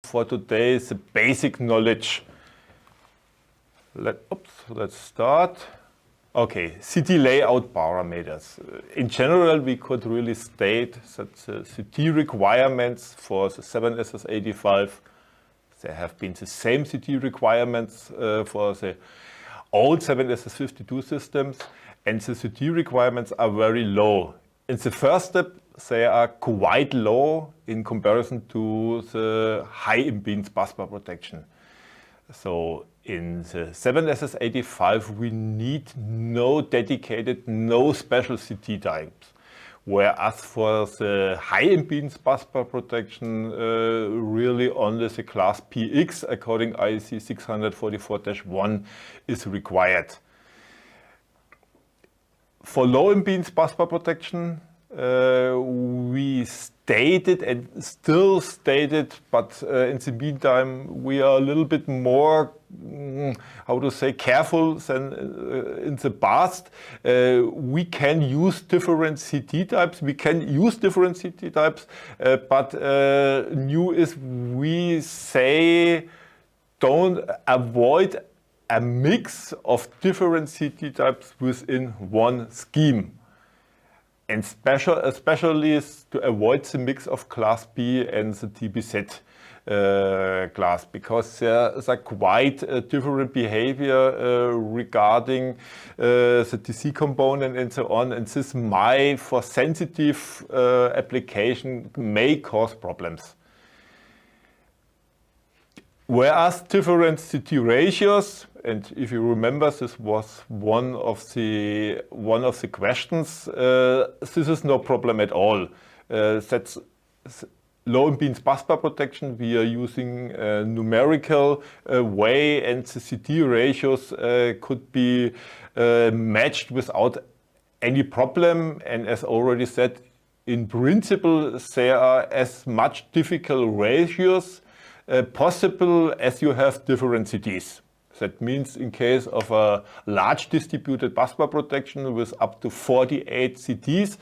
for today is the basic knowledge. Let's start. Okay, CT layout parameters. In general, we could really state that the CT requirements for the 7SS85, there have been the same CT requirements for the old 7SS52 systems, and the CT requirements are very low. In the first step, they are quite low in comparison to the high impedance busbar protection. So in the 7SS85, we need no dedicated, no special CT types. Whereas for the high impedance busbar protection, really only the class PX according IEC 644-1 is required. For low impedance busbar protection, we stated and still stated, but in the meantime we are a little bit more, how to say, careful than in the past. We can use different CT types. We can use different CT types, but new is we say don't avoid a mix of different CT types within one scheme. And especially to avoid the mix of class B and the TBZ class, because there is a quite different behavior regarding the DC component and so on. And this might, for sensitive application, may cause problems. Whereas different CT ratios, and if you remember, this was one of the questions. This is no problem at all. That's low impedance busbar protection. We are using a numerical way, and the CT ratios could be matched without any problem. And as already said, in principle, there are as much difficult ratios possible as you have different CTs. That means in case of a large distributed busbar protection with up to 48 CTs,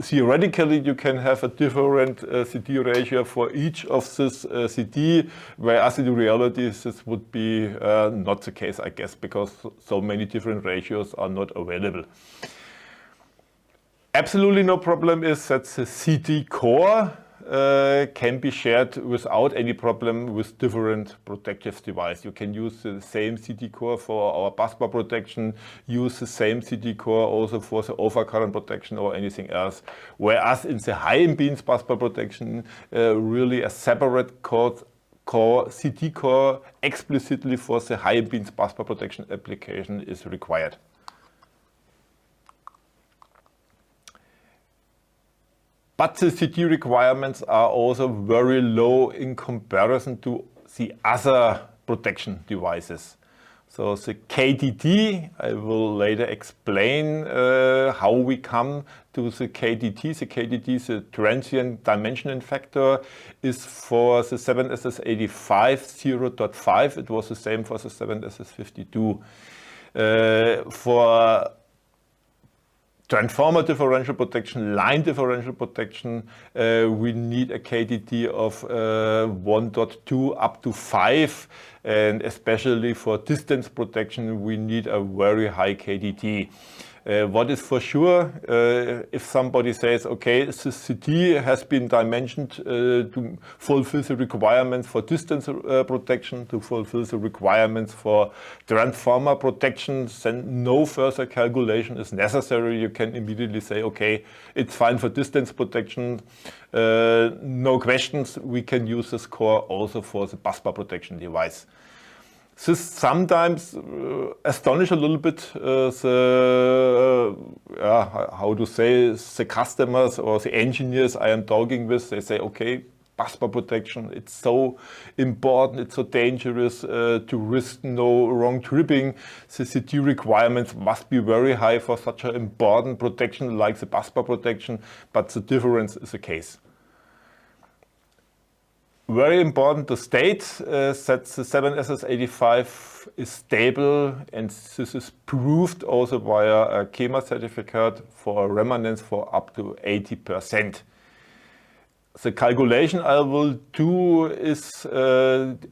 theoretically you can have a different CT ratio for each of this CT, whereas in reality this would be not the case, I guess, because so many different ratios are not available. Absolutely no problem is that the CT core can be shared without any problem with different protective devices. You can use the same CT core for our busbar protection, use the same CT core also for the overcurrent protection or anything else. Whereas in the high impedance busbar protection, really a separate CT core explicitly for the high impedance busbar protection application is required. But the CT requirements are also very low in comparison to the other protection devices. So the KDD, I will later explain how we come to the KDD. The KDD, the transient dimensioning factor, is for the 7SS85 0.5. It was the same for the 7SS52. For transformer differential protection, line differential protection, we need a KDD of 1.2 up to 5, and especially for distance protection we need a very high KDD. What is for sure, if somebody says, okay, this CT has been dimensioned to fulfill the requirements for distance protection, to fulfill the requirements for transformer protection, then no further calculation is necessary. You can immediately say, okay, it's fine for distance protection, no questions. We can use this core also for the busbar protection device. This sometimes astonish a little bit the customers or the engineers I am talking with. They say, okay, busbar protection, it's so important, it's so dangerous to risk no wrong tripping. The CT requirements must be very high for such an important protection like the busbar protection, but the difference is the case. Very important to state that the 7SS85 is stable, and this is proved also via a KEMA certificate for a remanence for up to 80%. the calculation I will do is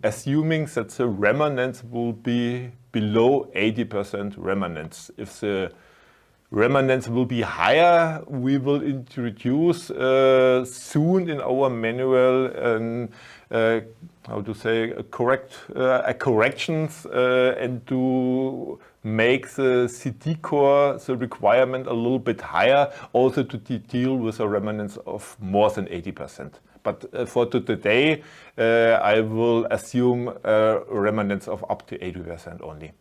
assuming that the remanence will be below 80% remanence. If the remanence will be higher, we will introduce soon in our manual corrections and to make the CT core, the requirement a little bit higher, also to deal with a remanence of more than 80%. But for today, I will assume a remanence of up to 80% only.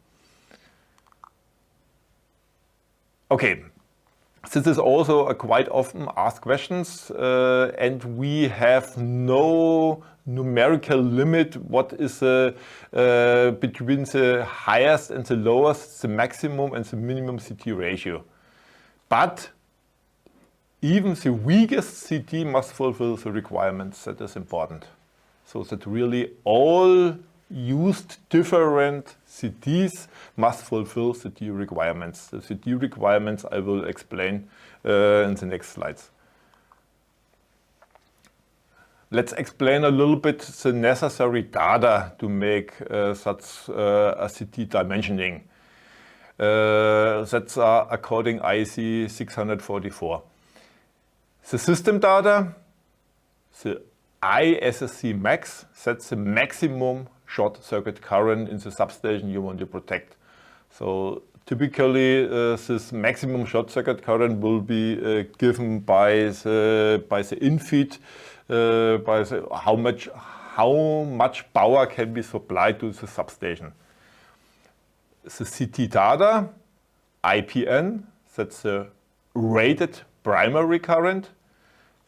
Okay, this is also a quite often asked questions, and we have no numerical limit what is between the highest and the lowest, the maximum and the minimum CT ratio. But even the weakest CT must fulfill the requirements. That is important. So that really all used different CTs must fulfill CT requirements. The CT requirements I will explain in the next slides. Let's explain a little bit the necessary data to make such a CT dimensioning. That's according IEC 644. The system data, the ISSC max, that's the maximum short circuit current in the substation you want to protect. So typically this maximum short circuit current will be given by the infeed, by how much power can be supplied to the substation. The CT data, IPN, that's the rated primary current.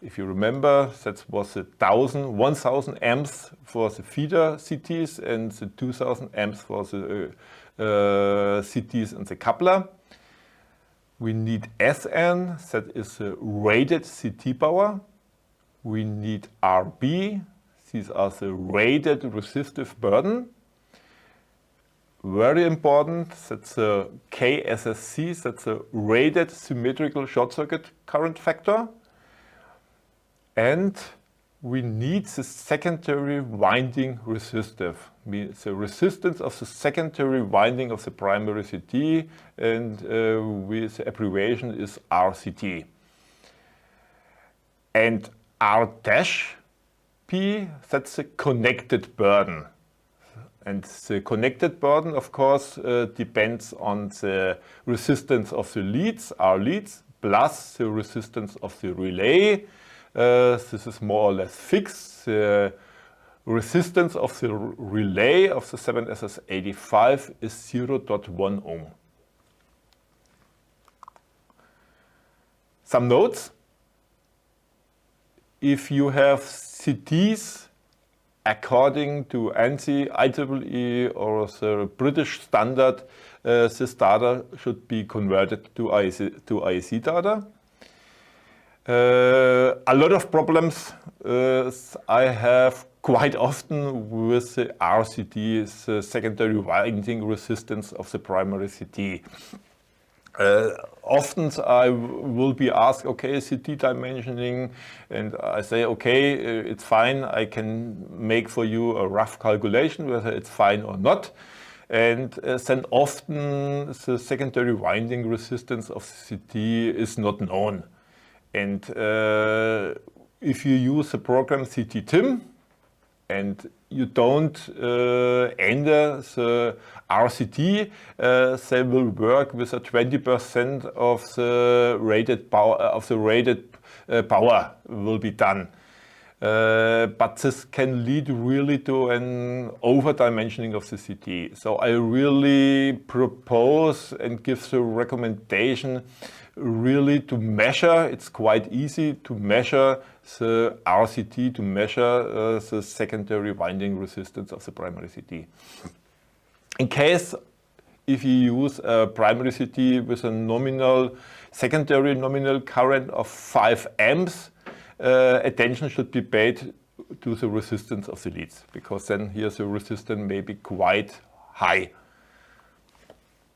If you remember, that was 1000 amps for the feeder CTs and the 2000 amps for the CTs and the coupler. We need SN, that is the rated CT power. We need RB, these are the rated resistive burden. Very important, that's the KSSC, that's the rated symmetrical short circuit current factor. And we need the secondary winding resistive, the resistance of the secondary winding of the primary CT, and with the abbreviation is RCT. And R-P, that's the connected burden. And the connected burden, of course, depends on the resistance of the leads, R leads, plus the resistance of the relay. This is more or less fixed. The resistance of the relay of the 7SS85 is 0.1 ohm. Some notes. If you have CTs according to ANSI, IEEE or the British standard, this data should be converted to IEC data. A lot of problems I have quite often with the RCT, the secondary winding resistance of the primary CT. Often I will be asked, okay, CT dimensioning, and I say, okay, it's fine, I can make for you a rough calculation whether it's fine or not. And then often the secondary winding resistance of the CT is not known. And if you use the program CT-TIM and you don't enter the RCT, they will work with a 20% of the rated power will be done. But this can lead really to an over-dimensioning of the CT. So I really propose and give the recommendation really to measure. It's quite easy to measure the RCT, to measure the secondary winding resistance of the primary CT. In case if you use a primary CT with a secondary nominal current of 5 amps, attention should be paid to the resistance of the leads, because then here the resistance may be quite high.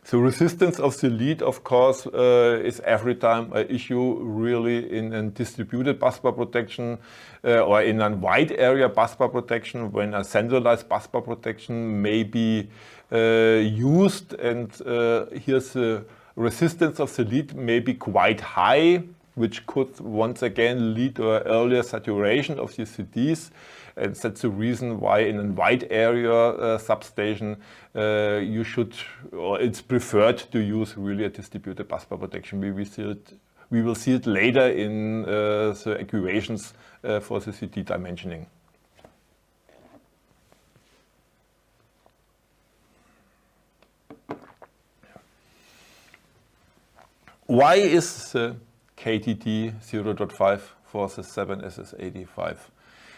The resistance of the lead, of course, is every time an issue really in a distributed busbar protection or in a wide area busbar protection, when a centralized busbar protection may be used, and here's the resistance of the lead may be quite high, which could once again lead to an earlier saturation of the CDs. And that's the reason why in a wide area substation you should, or it's preferred to use really a distributed busbar protection. We will see it later in the equations for the CD dimensioning. Why is the KTD 0.5 for the 7SS85?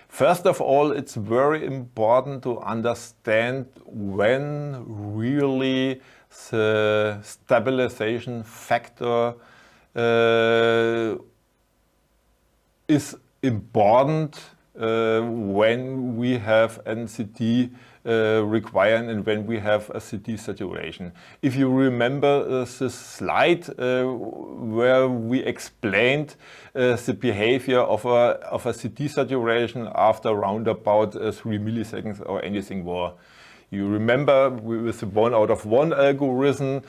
First of all, it's very important to understand when really the stabilization factor is important when we have NCD required and when we have a CD saturation. If you remember this slide where we explained the behavior of a CD saturation after around about 3 milliseconds or anything more. You remember with the 1 out of 1 algorithm,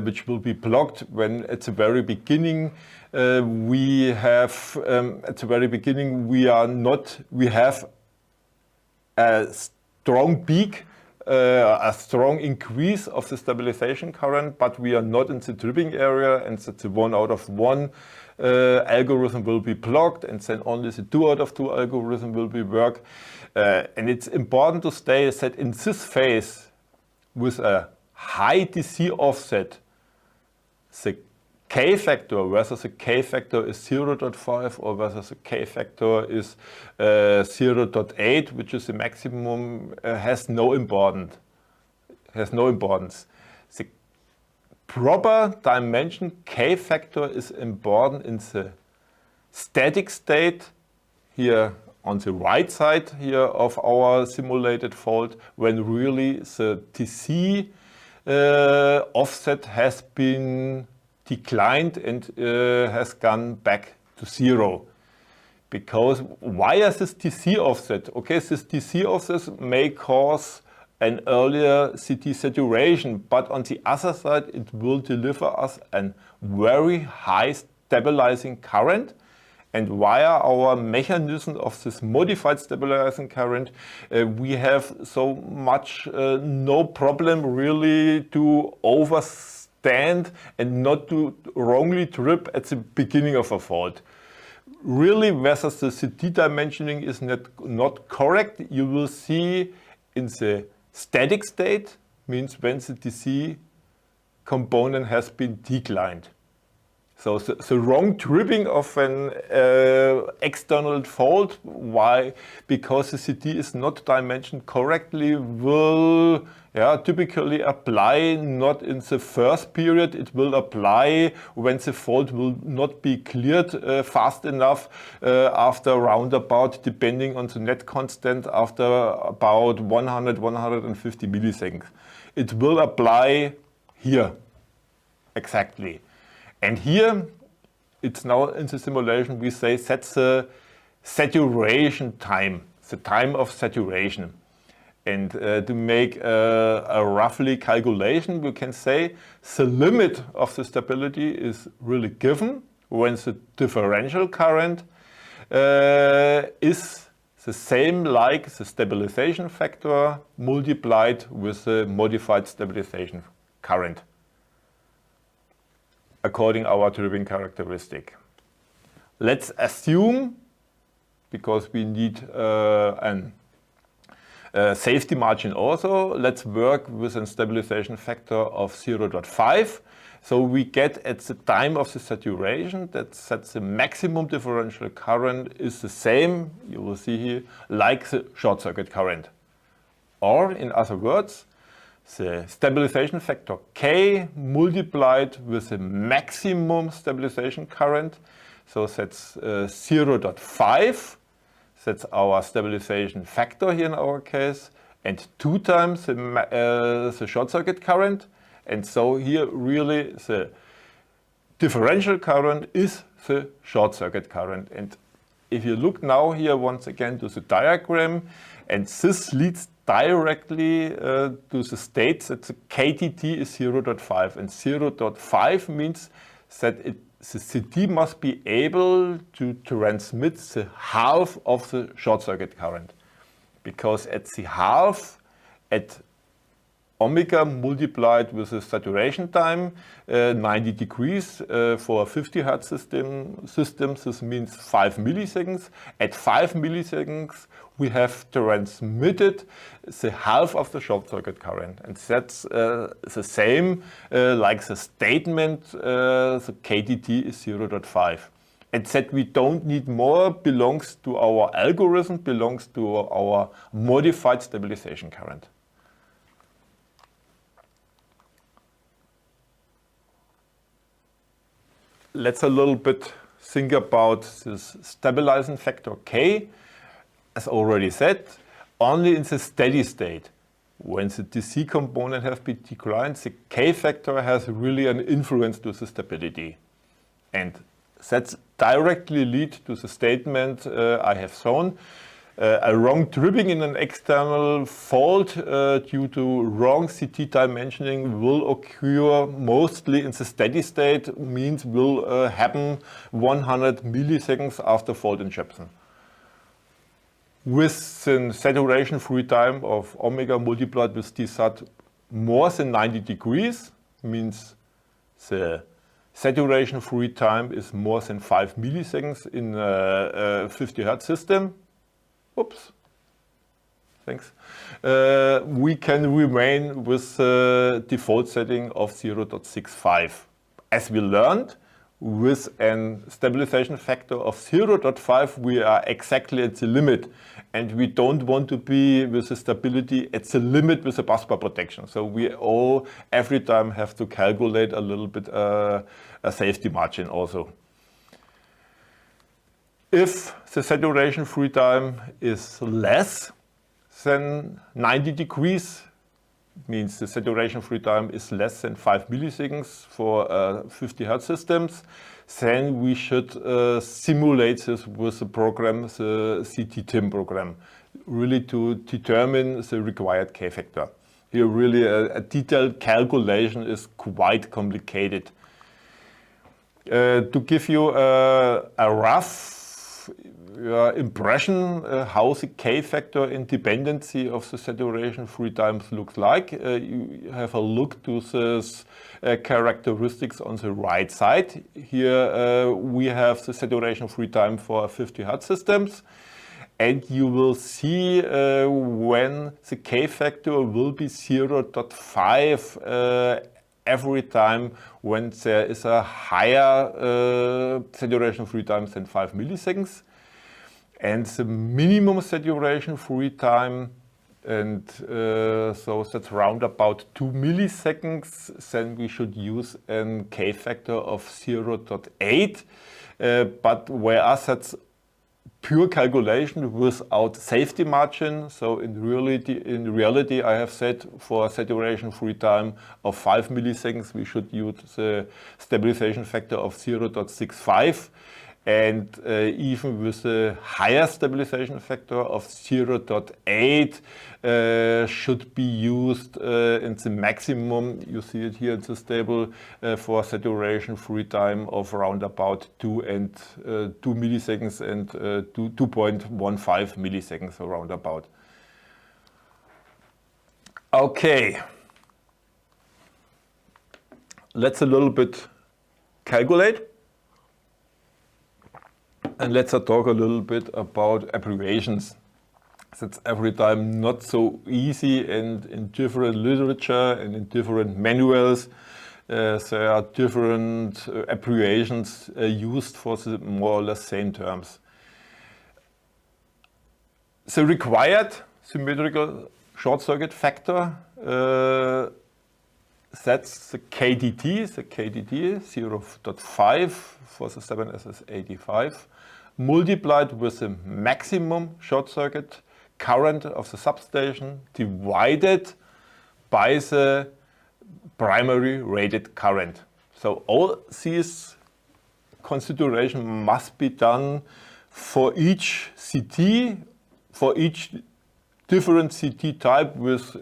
which will be blocked when at the very beginning we have a strong peak, a strong increase of the stabilization current, but we are not in the tripping area, and so the 1 out of 1 algorithm will be blocked, and then only the 2 out of 2 algorithm will be work. And it's important to stay that in this phase with a high DC offset, the K factor, whether the K factor is 0.5 or whether the K factor is 0.8, which is the maximum, has no importance. The proper dimension K factor is important in the static state here on the right side here of our simulated fault, when really the DC offset has been declined and has gone back to 0. Because why is this DC offset? Okay, this DC offset may cause an earlier CD saturation, but on the other side it will deliver us a very high stabilizing current. And via our mechanism of this modified stabilizing current, we have so much no problem really to overstand and not to wrongly trip at the beginning of a fault. Really, whether the CD dimensioning is not correct, you will see in the static state, means when the DC component has been declined. So the wrong tripping of an external fault, why? Because the CD is not dimensioned correctly, will typically apply not in the first period. It will apply when the fault will not be cleared fast enough after roundabout, depending on the net constant, after about 100-150 milliseconds. It will apply here, exactly. And here, it's now in the simulation, we say that's the saturation time, the time of saturation. And to make a roughly calculation, we can say the limit of the stability is really given when the differential current is the same like the stabilization factor multiplied with the modified stabilization current, according to our tripping characteristic. Let's assume, because we need a safety margin also, let's work with a stabilization factor of 0.5. So we get at the time of the saturation that the maximum differential current is the same, you will see here, like the short circuit current. Or in other words, the stabilization factor K multiplied with the maximum stabilization current. So that's 0.5. That's our stabilization factor here in our case. And 2 times the short circuit current. And so here really the differential current is the short circuit current. And if you look now here once again to the diagram, and this leads directly to the state that the KTT is 0.5. And 0.5 means that the CT must be able to transmit the half of the short circuit current. Because at the half, at omega multiplied with the saturation time, 90 degrees for a 50 Hertz system, this means 5 milliseconds. At 5 milliseconds, we have transmitted the half of the short circuit current. And that's the same like the statement, the KTT is 0.5. And that we don't need more belongs to our algorithm, belongs to our modified stabilization current. Let's a little bit think about this stabilizing factor K. As already said, only in the steady state, when the DC component has been declined, the K factor has really an influence to the stability. And that directly leads to the statement I have shown. A wrong tripping in an external fault due to wrong CT dimensioning will occur mostly in the steady state, means will happen 100 milliseconds after fault injection. With the saturation free time of omega multiplied with Tsat more than 90 degrees, means the saturation free time is more than 5 milliseconds in a 50 Hertz system. Oops, thanks. We can remain with the default setting of 0.65. As we learned, with a stabilization factor of 0.5, we are exactly at the limit. And we don't want to be with the stability at the limit with the busbar protection. So we all, every time, have to calculate a little bit a safety margin also. If the saturation free time is less than 90 degrees, means the saturation free time is less than 5 milliseconds for 50 Hertz systems, then we should simulate this with the program, the CT-TIM program, really to determine the required K factor. Here really a detailed calculation is quite complicated. To give you a rough impression how the K factor in dependency of the saturation free times looks like. You have a look to these characteristics on the right side. Here we have the saturation free time for 50 Hertz systems. And you will see when the K factor will be 0.5 every time when there is a higher saturation free time than 5 milliseconds. And the minimum saturation free time, and so that's around about 2 milliseconds, then we should use a K factor of 0.8. But whereas that's pure calculation without safety margin, so in reality I have said for a saturation free time of 5 milliseconds we should use the stabilization factor of 0.65. And even with a higher stabilization factor of 0.8 should be used in the maximum, you see it here in this table, for saturation free time of around about 2 milliseconds and 2.15 milliseconds around about. Okay, let's a little bit calculate. And let's talk a little bit about abbreviations. That's every time not so easy, and in different literature and in different manuals there are different abbreviations used for the more or less same terms. The required symmetrical short circuit factor, that's the KTT 0.5 for the 7SS85. Multiplied with the maximum short circuit current of the substation divided by the primary rated current. So all these considerations must be done for each CT, for each different CT type with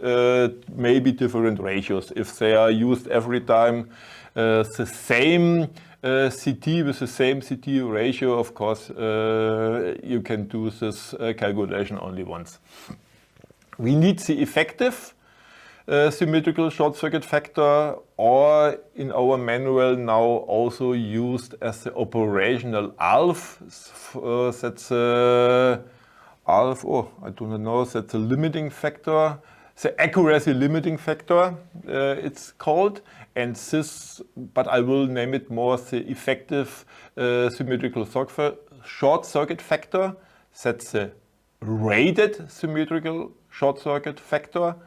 maybe different ratios. If they are used every time the same CT with the same CT ratio, of course, you can do this calculation only once. We need the effective symmetrical short circuit factor, or in our manual now also used as the operational ALF. That's ALF, oh, I do not know, that's a limiting factor, the accuracy limiting factor it's called. And this, but I will name it more the effective symmetrical short circuit factor. That's the rated symmetrical short circuit factor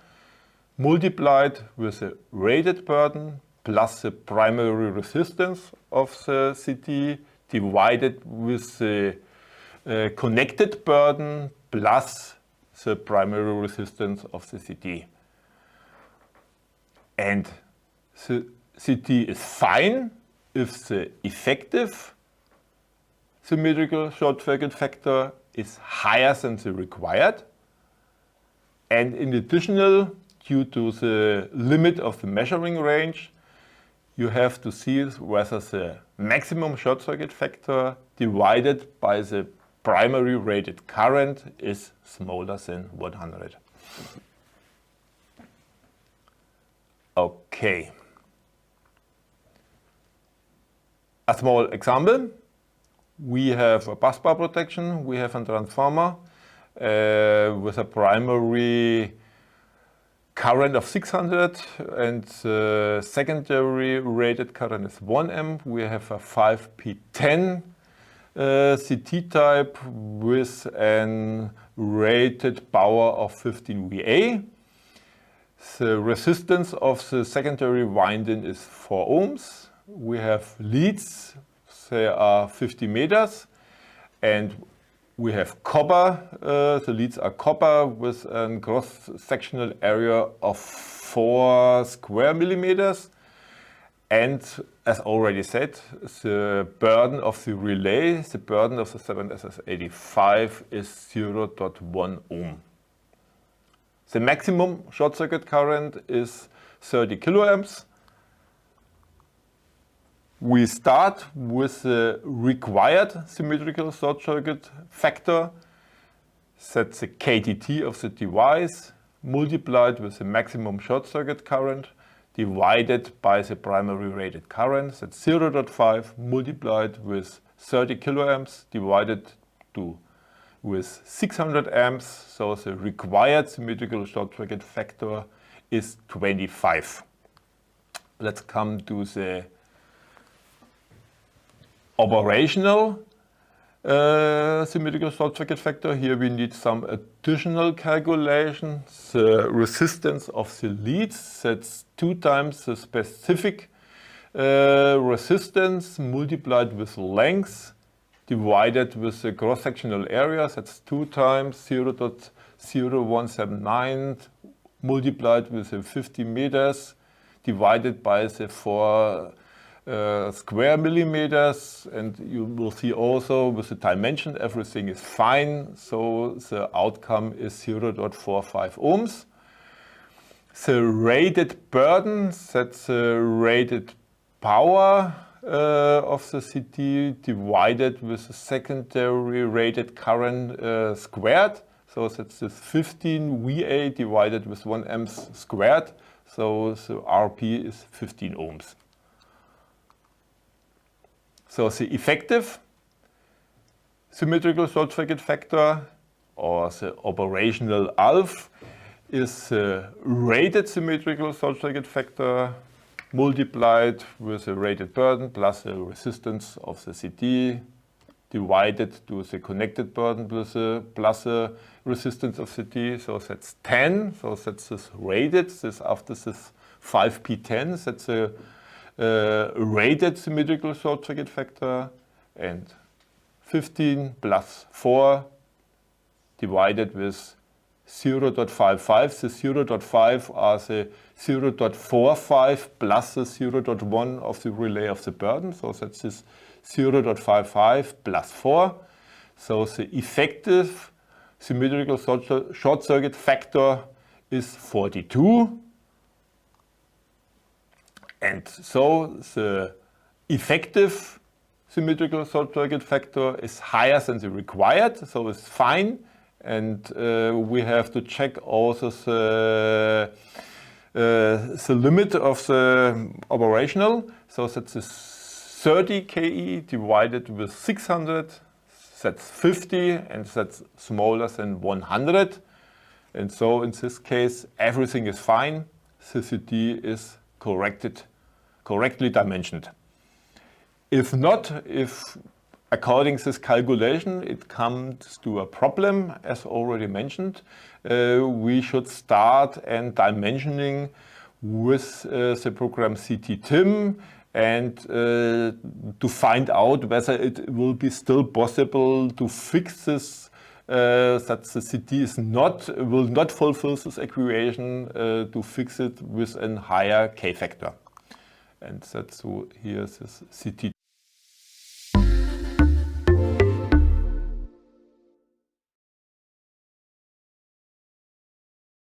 multiplied with the rated burden plus the primary resistance of the CT divided with the connected burden plus the primary resistance of the CT. And the CT is fine if the effective symmetrical short circuit factor is higher than the required. And in addition, due to the limit of the measuring range, you have to see whether the maximum short circuit factor divided by the primary rated current is smaller than 100. Okay. A small example. We have a busbar protection. We have a transformer with a primary current of 600 and the secondary rated current is 1 amp. We have a 5P10 CT type with a rated power of 15 VA. The resistance of the secondary winding is 4 ohms. We have leads, they are 50 meters, and we have copper. The leads are copper with a cross-sectional area of 4 square millimeters. And as already said, the burden of the relay, the burden of the 7SS85 is 0.1 ohm. The maximum short circuit current is 30 kiloamps. We start with the required symmetrical short circuit factor. That's the KTT of the device multiplied with the maximum short circuit current divided by the primary rated current. That's 0.5 multiplied with 30 kiloamps divided with 600 amps. So the required symmetrical short circuit factor is 25. Let's come to the operational symmetrical short circuit factor. Here we need some additional calculations. The resistance of the leads, that's 2 times the specific resistance multiplied with length divided with the cross-sectional area. That's 2 times 0.0179 multiplied with the 50 meters divided by the 4 square millimeters, and you will see also with the dimension everything is fine, so the outcome is 0.45 ohms. The rated burden, that's the rated power of the CT divided with the secondary rated current squared, so that's this 15 VA divided with 1 amps squared, so the RP is 15 ohms. So the effective symmetrical short circuit factor, or the operational ALF, is the rated symmetrical short circuit factor multiplied with the rated burden plus the resistance of the CT divided to the connected burden plus the resistance of CT. So that's 10. So that's this rated. This after this 5P10. That's a rated symmetrical short circuit factor, and 15 plus 4 divided with 0.55. The 0.5 are the 0.45 plus the 0.1 of the relay of the burden. So that's this 0.55 plus 4. So the effective symmetrical short circuit factor is 42. And so the effective symmetrical short circuit factor is higher than the required, so it's fine. And we have to check also the limit of the operational. So that's 30 kE divided with 600, that's 50, and that's smaller than 100. And so in this case, everything is fine. CCD is correctly dimensioned. If not, if according to this calculation it comes to a problem, as already mentioned, we should start and dimensioning with the program CTTIM and to find out whether it will be still possible to fix this, that the CT will not fulfill this equation, to fix it with a higher K factor. And that's so here's this CT